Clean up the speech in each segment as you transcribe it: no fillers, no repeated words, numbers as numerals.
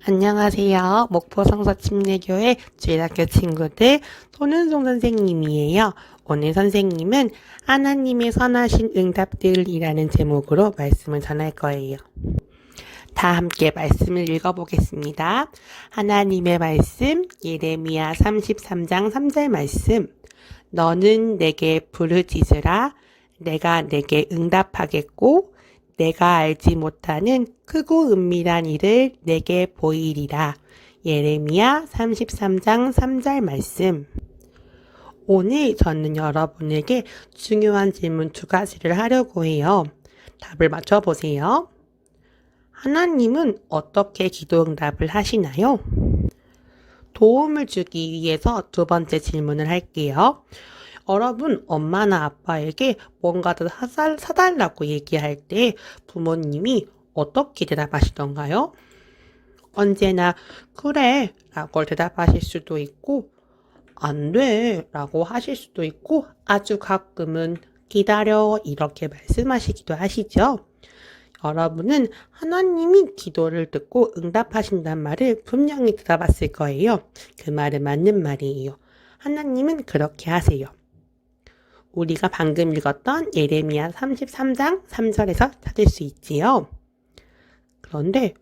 안녕하세요. 목포성서침례교회 주일학교 친구들 손은송 선생님이에요. 오늘 선생님은 하나님의 선하신 응답들이라는 제목으로 말씀을 전할 거예요. 다 함께 말씀을 읽어보겠습니다. 하나님의 말씀 예레미야 33장 3절 말씀. 너는 내게 부르짖으라. 내가 내게 응답하겠고 내가 알지 못하는 크고 은밀한 일을 내게 보이리라. 예레미야 33장 3절 말씀. 오늘 저는 여러분에게 중요한 질문 두 가지를 하려고 해요. 답을 맞춰보세요. 하나님은 어떻게 기도 응답을 하시나요? 도움을 주기 위해서 두 번째 질문을 할게요. 여러분, 엄마나 아빠에게 뭔가 더 사달라고 얘기할 때 부모님이 어떻게 대답하시던가요? 언제나 그래 라고 대답하실 수도 있고 안 돼 라고 하실 수도 있고 아주 가끔은 기다려 이렇게 말씀하시기도 하시죠. 여러분은 하나님이 기도를 듣고 응답하신단 말을 분명히 들어봤을 거예요. 그 말은 맞는 말이에요. 하나님은 그렇게 하세요. 우리가 방금 읽었던 예레미야 33장 3절에서 찾을 수 있지요. 그런데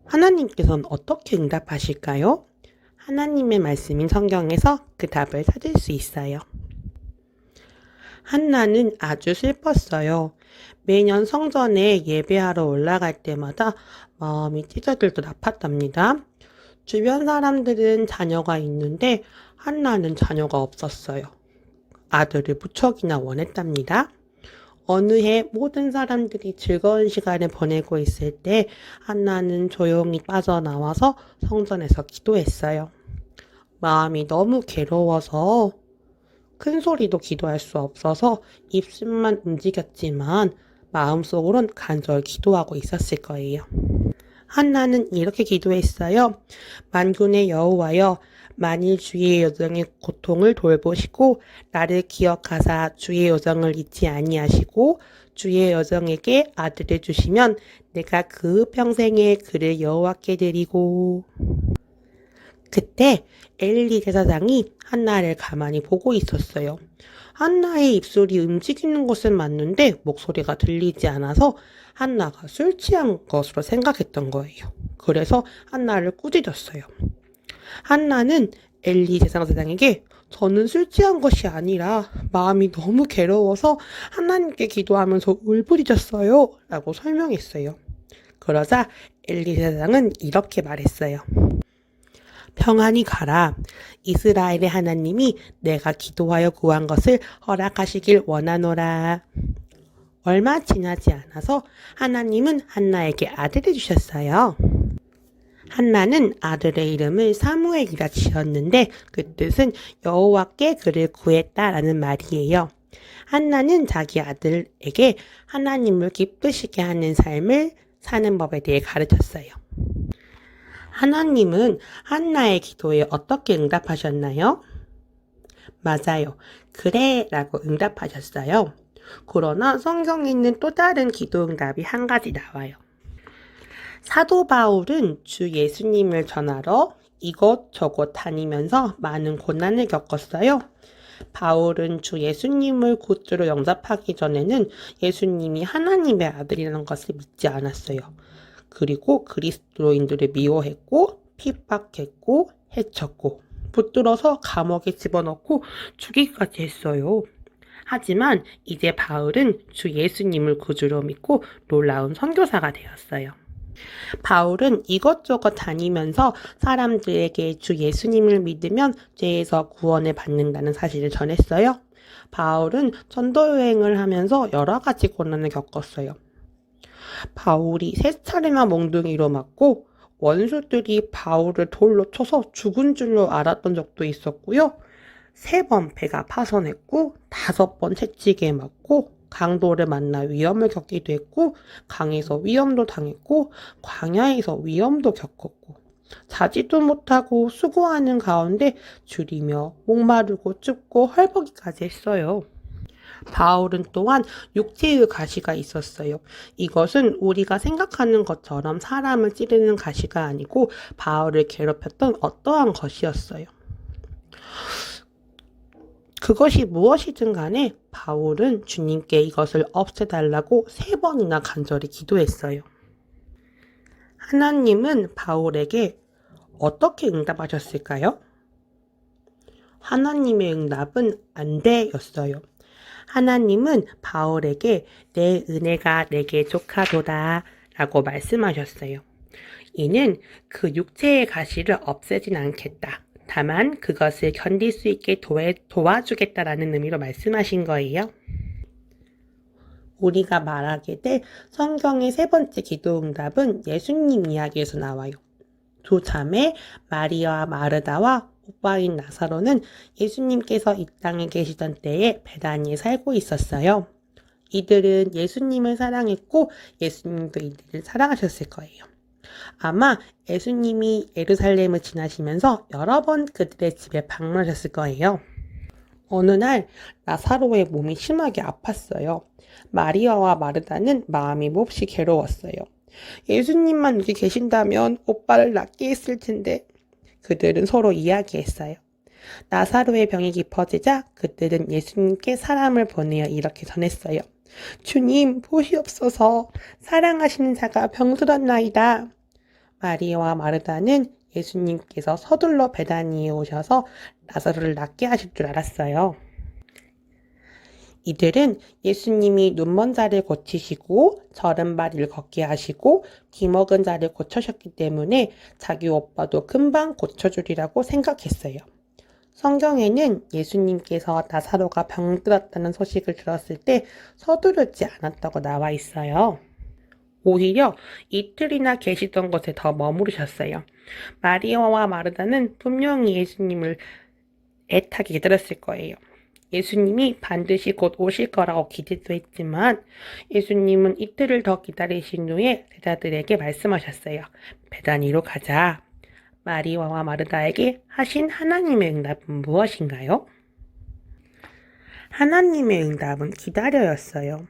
하나님께서는 어떻게 응답하실까요? 하나님의 말씀인 성경에서 그 답을 찾을 수 있어요. 한나는 아주 슬펐어요. 매년 성전에 예배하러 올라갈 때마다 마음이 찢어들듯 아팠답니다. 주변 사람들은 자녀가 있는데 한나는 자녀가 없었어요. 아들을 무척이나 원했답니다. 어느 해 모든 사람들이 즐거운 시간을 보내고 있을 때 한나는 조용히 빠져나와서 성전에서 기도했어요. 마음이 너무 괴로워서 큰 소리도 기도할 수 없어서 입술만 움직였지만 마음속으론 간절히 기도하고 있었을 거예요. 한나는 이렇게 기도했어요. 만군의 여호와여, 만일 주의 여정의 고통을 돌보시고 나를 기억하사 주의 여정을 잊지 아니하시고 주의 여정에게 아들을 주시면 내가 그 평생에 그를 여호와께 드리고. 그때 엘리 제사장이 한나를 가만히 보고 있었어요. 한나의 입술이 움직이는 것은 맞는데 목소리가 들리지 않아서 한나가 술 취한 것으로 생각했던 거예요. 그래서 한나를 꾸짖었어요. 한나는 엘리 제사장에게 저는 술 취한 것이 아니라 마음이 너무 괴로워서 하나님께 기도하면서 울부짖었어요 라고 설명했어요. 그러자 엘리 제사장은 이렇게 말했어요. 평안히 가라. 이스라엘의 하나님이 내가 기도하여 구한 것을 허락하시길 원하노라. 얼마 지나지 않아서 하나님은 한나에게 아들을 주셨어요. 한나는 아들의 이름을 사무엘이라 지었는데 그 뜻은 여호와께 그를 구했다라는 말이에요. 한나는 자기 아들에게 하나님을 기쁘시게 하는 삶을 사는 법에 대해 가르쳤어요. 하나님은 한나의 기도에 어떻게 응답하셨나요? 맞아요. 그래 라고 응답하셨어요. 그러나 성경에 있는 또 다른 기도 응답이 한 가지 나와요. 사도 바울은 주 예수님을 전하러 이곳저곳 다니면서 많은 고난을 겪었어요. 바울은 주 예수님을 구주로 영접하기 전에는 예수님이 하나님의 아들이라는 것을 믿지 않았어요. 그리고 그리스도인들을 미워했고 핍박했고 해쳤고 붙들어서 감옥에 집어넣고 죽이기까지 했어요. 하지만 이제 바울은 주 예수님을 구주로 믿고 놀라운 선교사가 되었어요. 바울은 이것저것 다니면서 사람들에게 주 예수님을 믿으면 죄에서 구원을 받는다는 사실을 전했어요. 바울은 전도여행을 하면서 여러 가지 고난을 겪었어요. 바울이 3차례나 몽둥이로 맞고 원수들이 바울을 돌로 쳐서 죽은 줄로 알았던 적도 있었고요. 3번 배가 파손했고 5번 채찍에 맞고 강도를 만나 위험을 겪기도 했고 강에서 위험도 당했고 광야에서 위험도 겪었고 자지도 못하고 수고하는 가운데 줄이며 목마르고 춥고 헐벗기까지 했어요. 바울은 또한 육체의 가시가 있었어요. 이것은 우리가 생각하는 것처럼 사람을 찌르는 가시가 아니고 바울을 괴롭혔던 어떠한 것이었어요. 그것이 무엇이든 간에 바울은 주님께 이것을 없애달라고 3번이나 간절히 기도했어요. 하나님은 바울에게 어떻게 응답하셨을까요? 하나님의 응답은 안 돼 였어요. 하나님은 바울에게 내 은혜가 내게 족하도다 라고 말씀하셨어요. 이는 그 육체의 가시를 없애진 않겠다. 다만 그것을 견딜 수 있게 도와주겠다라는 의미로 말씀하신 거예요. 우리가 말하게 될 성경의 3번째 기도 응답은 예수님 이야기에서 나와요. 2 자매 마리아와 마르다와 오빠인 나사로는 예수님께서 이 땅에 계시던 때에 베다니에 살고 있었어요. 이들은 예수님을 사랑했고 예수님도 이들을 사랑하셨을 거예요. 아마 예수님이 예루살렘을 지나시면서 여러 번 그들의 집에 방문하셨을 거예요. 어느 날 나사로의 몸이 심하게 아팠어요. 마리아와 마르다는 마음이 몹시 괴로웠어요. 예수님만 여기 계신다면 오빠를 낫게 했을 텐데 그들은 서로 이야기했어요. 나사로의 병이 깊어지자 그들은 예수님께 사람을 보내어 이렇게 전했어요. 주님 보시옵소서, 사랑하시는 자가 병들었나이다. 마리아와 마르다는 예수님께서 서둘러 베다니에 오셔서 나사로를 낫게 하실 줄 알았어요. 이들은 예수님이 눈먼 자를 고치시고 저른 발을 걷게 하시고 귀먹은 자를 고쳐셨기 때문에 자기 오빠도 금방 고쳐주리라고 생각했어요. 성경에는 예수님께서 나사로가 병들었다는 소식을 들었을 때 서두르지 않았다고 나와 있어요. 오히려 이틀이나 계시던 곳에 더 머무르셨어요. 마리아와 마르다는 분명히 예수님을 애타게 기다렸을 거예요. 예수님이 반드시 곧 오실 거라고 기대도 했지만 예수님은 이틀을 더 기다리신 후에 제자들에게 말씀하셨어요. 베다니로 가자. 마리아와 마르다에게 하신 하나님의 응답은 무엇인가요? 하나님의 응답은 기다려였어요.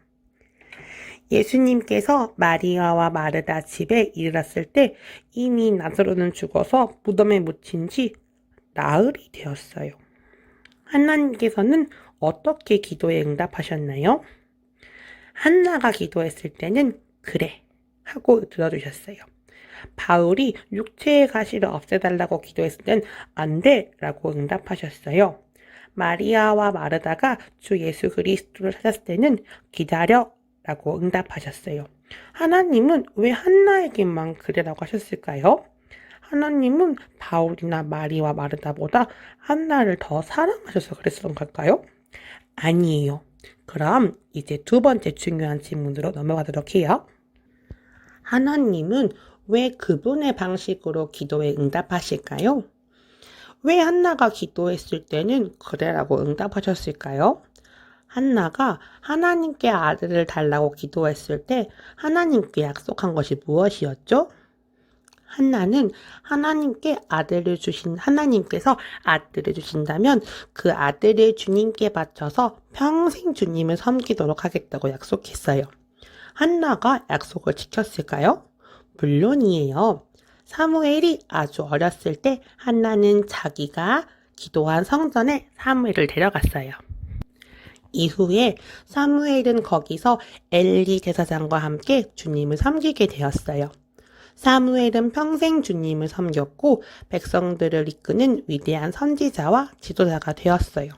예수님께서 마리아와 마르다 집에 이르렀을 때 이미 나사로는 죽어서 무덤에 묻힌 지 나흘이 되었어요. 하나님께서는 어떻게 기도에 응답하셨나요? 한나가 기도했을 때는 그래 하고 들어주셨어요. 바울이 육체의 가시를 없애달라고 기도했을 땐 안 돼 라고 응답하셨어요. 마리아와 마르다가 주 예수 그리스도를 찾았을 때는 기다려 라고 응답하셨어요. 하나님은 왜 한나에게만 그래라고 하셨을까요? 하나님은 바울이나 마리와 마르다보다 한나를 더 사랑하셔서 그랬던 걸까요? 아니에요. 그럼 이제 2번째 중요한 질문으로 넘어가도록 해요. 하나님은 왜 그분의 방식으로 기도에 응답하실까요? 왜 한나가 기도했을 때는 그래라고 응답하셨을까요? 한나가 하나님께 아들을 달라고 기도했을 때 하나님께 약속한 것이 무엇이었죠? 한나는 하나님께서 아들을 주신다면 그 아들을 주님께 바쳐서 평생 주님을 섬기도록 하겠다고 약속했어요. 한나가 약속을 지켰을까요? 물론이에요. 사무엘이 아주 어렸을 때 한나는 자기가 기도한 성전에 사무엘을 데려갔어요. 이후에 사무엘은 거기서 엘리 제사장과 함께 주님을 섬기게 되었어요. 사무엘은 평생 주님을 섬겼고 백성들을 이끄는 위대한 선지자와 지도자가 되었어요.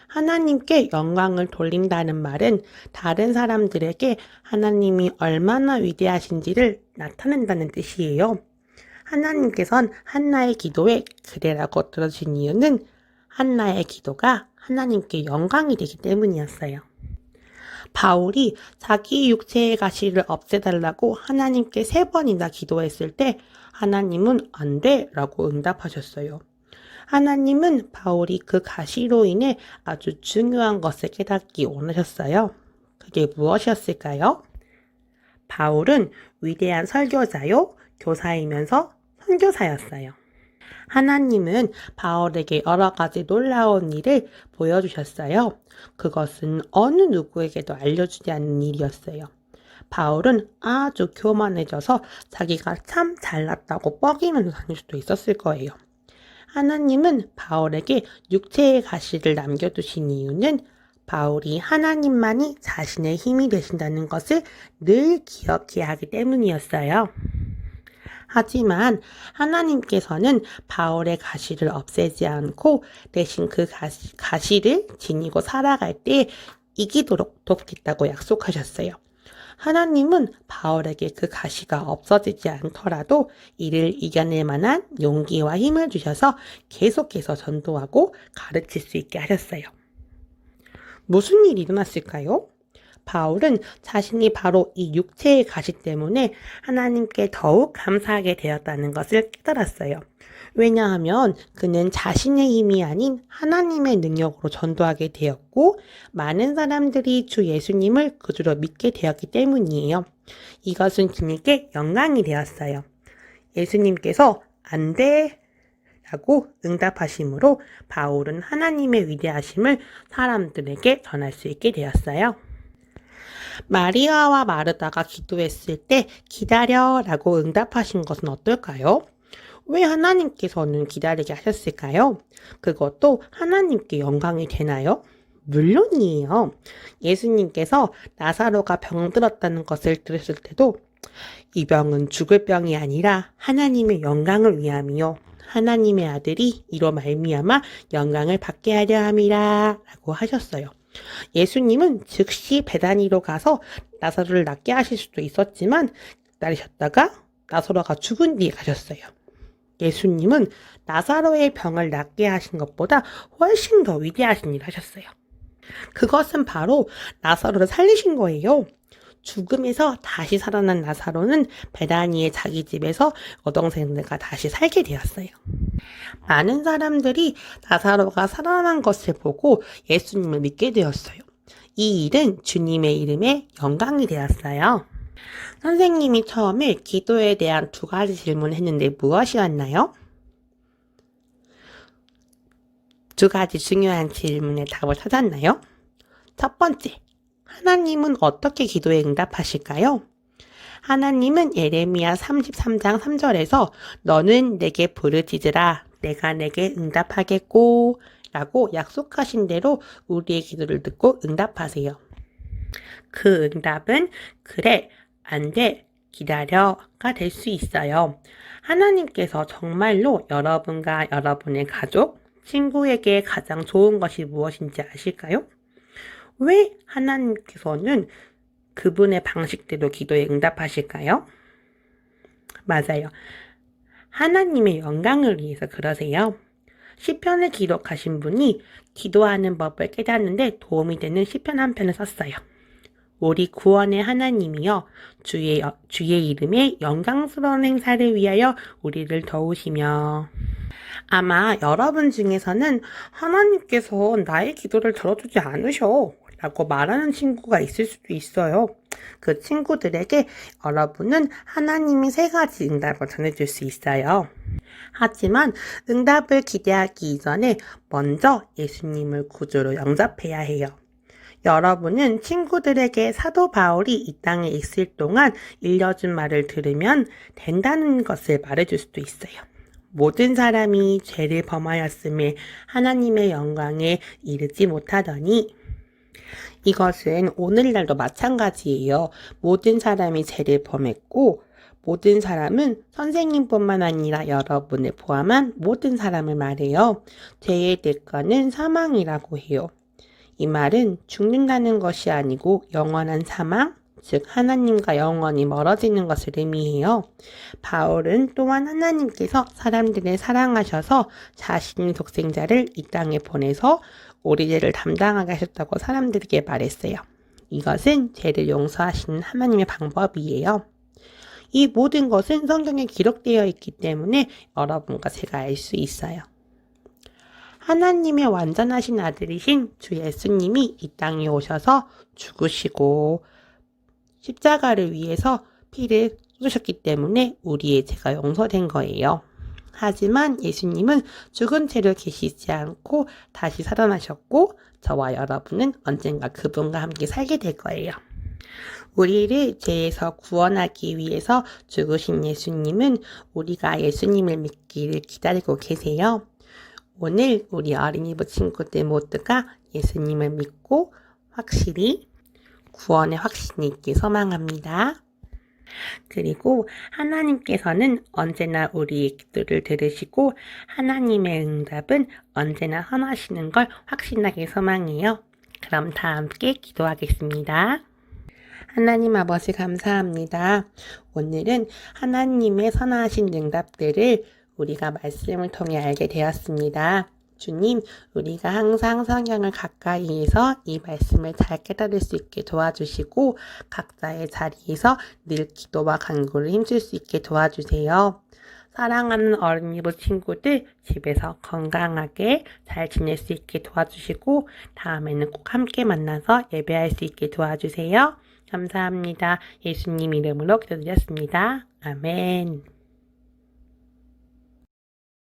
하나님께 영광을 돌린다는 말은 다른 사람들에게 하나님이 얼마나 위대하신지를 나타낸다는 뜻이에요. 하나님께서는 한나의 기도에 그래라고 들어주신 이유는 한나의 기도가 하나님께 영광이 되기 때문이었어요. 바울이 자기 육체의 가시를 없애달라고 하나님께 3번이나 기도했을 때 하나님은 안 돼 라고 응답하셨어요. 하나님은 바울이 그 가시로 인해 아주 중요한 것을 깨닫기 원하셨어요. 그게 무엇이었을까요? 바울은 위대한 설교자요, 교사이면서 선교사였어요. 하나님은 바울에게 여러 가지 놀라운 일을 보여주셨어요. 그것은 어느 누구에게도 알려주지 않는 일이었어요. 바울은 아주 교만해져서 자기가 참 잘났다고 뻐기면서 다닐 수도 있었을 거예요. 하나님은 바울에게 육체의 가시를 남겨두신 이유는 바울이 하나님만이 자신의 힘이 되신다는 것을 늘 기억해야 하기 때문이었어요. 하지만 하나님께서는 바울의 가시를 없애지 않고 대신 그 가시를 지니고 살아갈 때 이기도록 돕겠다고 약속하셨어요. 하나님은 바울에게 그 가시가 없어지지 않더라도 이를 이겨낼 만한 용기와 힘을 주셔서 계속해서 전도하고 가르칠 수 있게 하셨어요. 무슨 일이 일어났을까요? 바울은 자신이 바로 이 육체의 가시 때문에 하나님께 더욱 감사하게 되었다는 것을 깨달았어요. 왜냐하면 그는 자신의 힘이 아닌 하나님의 능력으로 전도하게 되었고 많은 사람들이 주 예수님을 그주로 믿게 되었기 때문이에요. 이것은 주님께 영광이 되었어요. 예수님께서 안 돼! 라고 응답하심으로 바울은 하나님의 위대하심을 사람들에게 전할 수 있게 되었어요. 마리아와 마르다가 기도했을 때 기다려 라고 응답하신 것은 어떨까요? 왜 하나님께서는 기다리게 하셨을까요? 그것도 하나님께 영광이 되나요? 물론이에요. 예수님께서 나사로가 병들었다는 것을 들었을 때도 이 병은 죽을 병이 아니라 하나님의 영광을 위함이요. 하나님의 아들이 이로 말미암아 영광을 받게 하려 함이라 라고 하셨어요. 예수님은 즉시 베다니로 가서 나사로를 낫게 하실 수도 있었지만 기다리셨다가 나사로가 죽은 뒤에 가셨어요. 예수님은 나사로의 병을 낫게 하신 것보다 훨씬 더 위대하신 일을 하셨어요. 그것은 바로 나사로를 살리신 거예요. 죽음에서 다시 살아난 나사로는 베다니의 자기 집에서 여동생들과 다시 살게 되었어요. 많은 사람들이 나사로가 살아난 것을 보고 예수님을 믿게 되었어요. 이 일은 주님의 이름에 영광이 되었어요. 선생님이 처음에 기도에 대한 2가지 질문을 했는데 무엇이었나요? 2가지 중요한 질문의 답을 찾았나요? 첫 번째, 하나님은 어떻게 기도에 응답하실까요? 하나님은 예레미야 33장 3절에서 너는 내게 부르짖으라 내가 내게 응답하겠고 라고 약속하신 대로 우리의 기도를 듣고 응답하세요. 그 응답은 그래, 안 돼, 기다려가 될 수 있어요. 하나님께서 정말로 여러분과 여러분의 가족, 친구에게 가장 좋은 것이 무엇인지 아실까요? 왜 하나님께서는 그분의 방식대로 기도에 응답하실까요? 맞아요. 하나님의 영광을 위해서 그러세요. 시편을 기록하신 분이 기도하는 법을 깨닫는데 도움이 되는 시편 한 편을 썼어요. 우리 구원의 하나님이여 주의 이름의 영광스러운 행사를 위하여 우리를 도우시며. 아마 여러분 중에서는 하나님께서 나의 기도를 들어주지 않으셔 라고 말하는 친구가 있을 수도 있어요. 그 친구들에게 여러분은 하나님이 3가지 응답을 전해줄 수 있어요. 하지만 응답을 기대하기 이전에 먼저 예수님을 구주로 영접해야 해요. 여러분은 친구들에게 사도 바울이 이 땅에 있을 동안 일러준 말을 들으면 된다는 것을 말해줄 수도 있어요. 모든 사람이 죄를 범하였음에 하나님의 영광에 이르지 못하더니 이것은 오늘날도 마찬가지예요. 모든 사람이 죄를 범했고 모든 사람은 선생님뿐만 아니라 여러분을 포함한 모든 사람을 말해요. 죄의 대가는 사망이라고 해요. 이 말은 죽는다는 것이 아니고 영원한 사망, 즉 하나님과 영원히 멀어지는 것을 의미해요. 바울은 또한 하나님께서 사람들을 사랑하셔서 자신의 독생자를 이 땅에 보내서 우리 죄를 담당하게 하셨다고 사람들에게 말했어요. 이것은 죄를 용서하시는 하나님의 방법이에요. 이 모든 것은 성경에 기록되어 있기 때문에 여러분과 제가 알 수 있어요. 하나님의 완전하신 아들이신 주 예수님이 이 땅에 오셔서 죽으시고 십자가를 위해서 피를 쏟으셨기 때문에 우리의 죄가 용서된 거예요. 하지만 예수님은 죽은 채로 계시지 않고 다시 살아나셨고 저와 여러분은 언젠가 그분과 함께 살게 될 거예요. 우리를 죄에서 구원하기 위해서 죽으신 예수님은 우리가 예수님을 믿기를 기다리고 계세요. 오늘 우리 어린이부 친구들 모두가 예수님을 믿고 확실히 구원의 확신이 있길 소망합니다. 그리고 하나님께서는 언제나 우리의 기도를 들으시고 하나님의 응답은 언제나 선하시는 걸 확신하게 소망해요. 그럼 다 함께 기도하겠습니다. 하나님 아버지 감사합니다. 오늘은 하나님의 선하신 응답들을 우리가 말씀을 통해 알게 되었습니다. 주님, 우리가 항상 성경을 가까이에서 이 말씀을 잘 깨달을 수 있게 도와주시고 각자의 자리에서 늘 기도와 간구를 힘쓸 수 있게 도와주세요. 사랑하는 어린이부 친구들 집에서 건강하게 잘 지낼 수 있게 도와주시고 다음에는 꼭 함께 만나서 예배할 수 있게 도와주세요. 감사합니다. 예수님 이름으로 기도드렸습니다. 아멘.